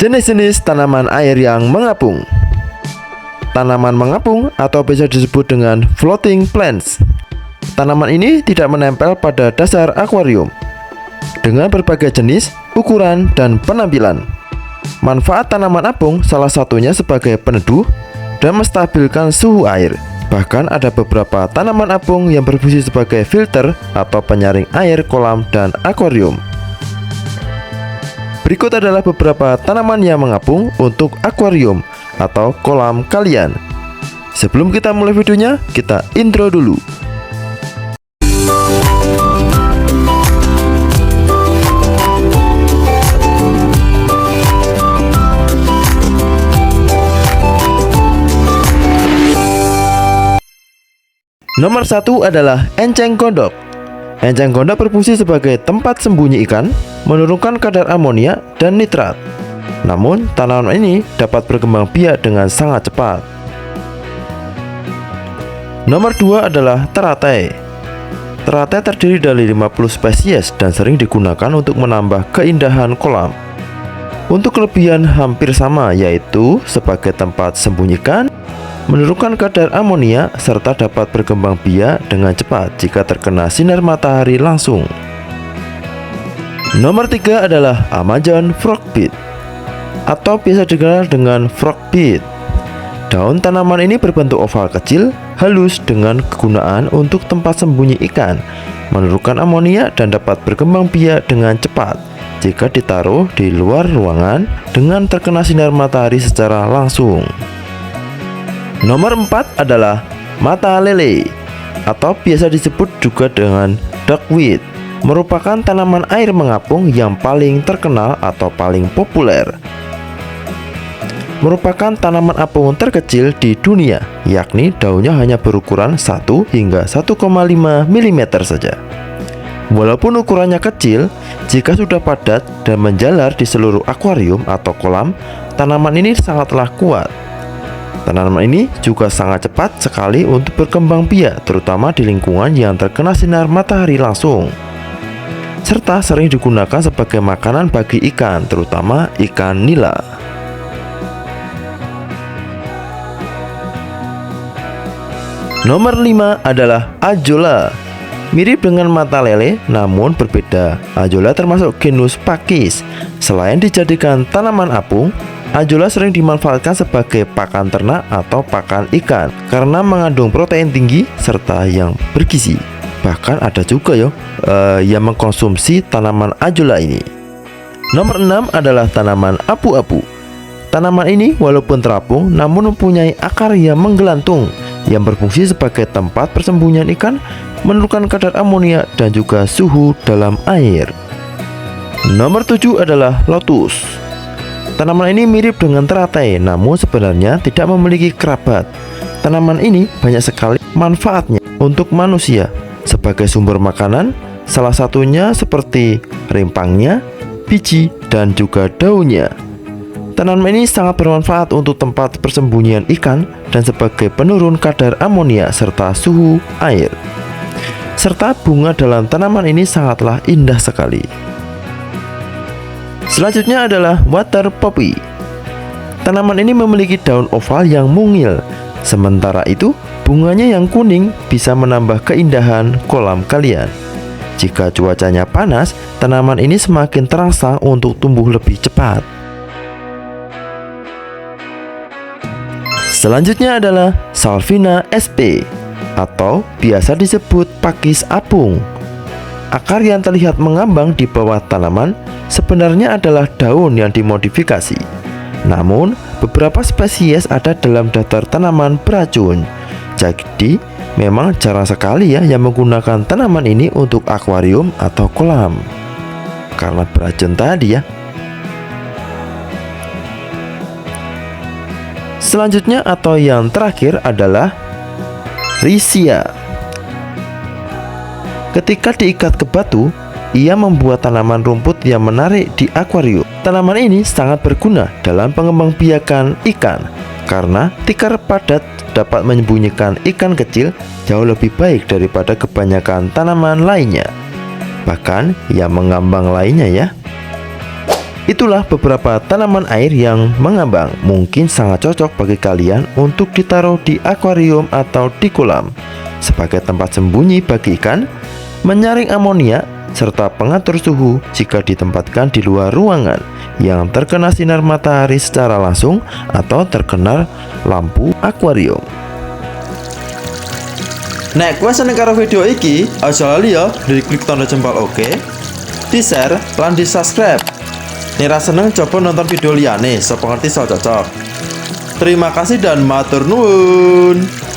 Jenis-jenis tanaman air yang mengapung. Tanaman mengapung atau bisa disebut dengan floating plants. Tanaman ini tidak menempel pada dasar akuarium, dengan berbagai jenis, ukuran, dan penampilan. Manfaat tanaman apung salah satunya sebagai peneduh dan menstabilkan suhu air. Bahkan ada beberapa tanaman apung yang berfungsi sebagai filter atau penyaring air kolam dan akuarium. Berikut adalah beberapa tanaman yang mengapung untuk akuarium atau kolam kalian. Sebelum kita mulai videonya, kita intro dulu. Nomor 1 adalah enceng gondok. Enceng gondok berfungsi sebagai tempat sembunyi ikan, menurunkan kadar amonia dan nitrat. Namun, tanaman ini dapat berkembang biak dengan sangat cepat. Nomor 2 adalah teratai. Teratai terdiri dari 50 spesies dan sering digunakan untuk menambah keindahan kolam. Untuk kelebihan hampir sama, yaitu sebagai tempat sembunyi ikan, menurunkan kadar amonia, serta dapat berkembang biak dengan cepat jika terkena sinar matahari langsung. Nomor 3 adalah Amazon frogpit atau biasa dikenal dengan frogpit. Daun tanaman ini berbentuk oval kecil, halus dengan kegunaan untuk tempat sembunyi ikan, menurunkan amonia dan dapat berkembang biak dengan cepat jika ditaruh di luar ruangan dengan terkena sinar matahari secara langsung. Nomor 4 adalah mata lele atau biasa disebut juga dengan duckweed, merupakan tanaman air mengapung yang paling terkenal atau paling populer. Merupakan tanaman apung terkecil di dunia, yakni daunnya hanya berukuran 1 hingga 1,5 mm saja. Walaupun ukurannya kecil, jika sudah padat dan menjalar di seluruh akuarium atau kolam, tanaman ini sangatlah kuat. Tanaman ini juga sangat cepat sekali untuk berkembang biak, terutama di lingkungan yang terkena sinar matahari langsung. Serta sering digunakan sebagai makanan bagi ikan, terutama ikan nila. Nomor 5 adalah ajolla. Mirip dengan mata lele, namun berbeda. Ajolla termasuk genus Pakis. Selain dijadikan tanaman apung, ajolla sering dimanfaatkan sebagai pakan ternak atau pakan ikan karena mengandung protein tinggi serta yang bergizi. Bahkan ada juga yang mengkonsumsi tanaman ajolla ini. Nomor 6 adalah tanaman apu-apu. Tanaman ini walaupun terapung namun mempunyai akar yang menggelantung yang berfungsi sebagai tempat persembunyian ikan, menurunkan kadar amonia dan juga suhu dalam air. Nomor 7 adalah lotus. Tanaman ini mirip dengan teratai, namun sebenarnya tidak memiliki kerabat. Tanaman ini banyak sekali manfaatnya untuk manusia sebagai sumber makanan, salah satunya seperti rimpangnya, biji, dan juga daunnya. Tanaman ini sangat bermanfaat untuk tempat persembunyian ikan dan sebagai penurun kadar amonia serta suhu air. Serta bunga dalam tanaman ini sangatlah indah sekali. Selanjutnya adalah water poppy. Tanaman ini memiliki daun oval yang mungil. Sementara itu, bunganya yang kuning bisa menambah keindahan kolam kalian. Jika cuacanya panas, tanaman ini semakin terangsang untuk tumbuh lebih cepat. Selanjutnya adalah Salvina sp atau biasa disebut pakis apung. Akar yang terlihat mengambang di bawah tanaman sebenarnya adalah daun yang dimodifikasi. Namun, beberapa spesies ada dalam daftar tanaman beracun. Jadi, memang jarang sekali yang menggunakan tanaman ini untuk akuarium atau kolam karena beracun tadi ya. Selanjutnya atau yang terakhir adalah Riccia. Ketika diikat ke batu, ia membuat tanaman rumput yang menarik di akuarium. Tanaman ini sangat berguna dalam pengembangbiakan ikan karena tikar padat dapat menyembunyikan ikan kecil jauh lebih baik daripada kebanyakan tanaman lainnya, bahkan yang mengambang lainnya ya. Itulah beberapa tanaman air yang mengambang. Mungkin sangat cocok bagi kalian untuk ditaruh di akuarium atau di kolam sebagai tempat sembunyi bagi ikan, menyaring amonia, serta pengatur suhu jika ditempatkan di luar ruangan yang terkena sinar matahari secara langsung atau terkena lampu akuarium. Nek kowe seneng karo video iki, aja lali ya klik tanda jempol oke, di-share lan di-subscribe. Nek ra seneng coba nonton video liyane, sapa ngerti so cocok. Terima kasih dan matur nuwun.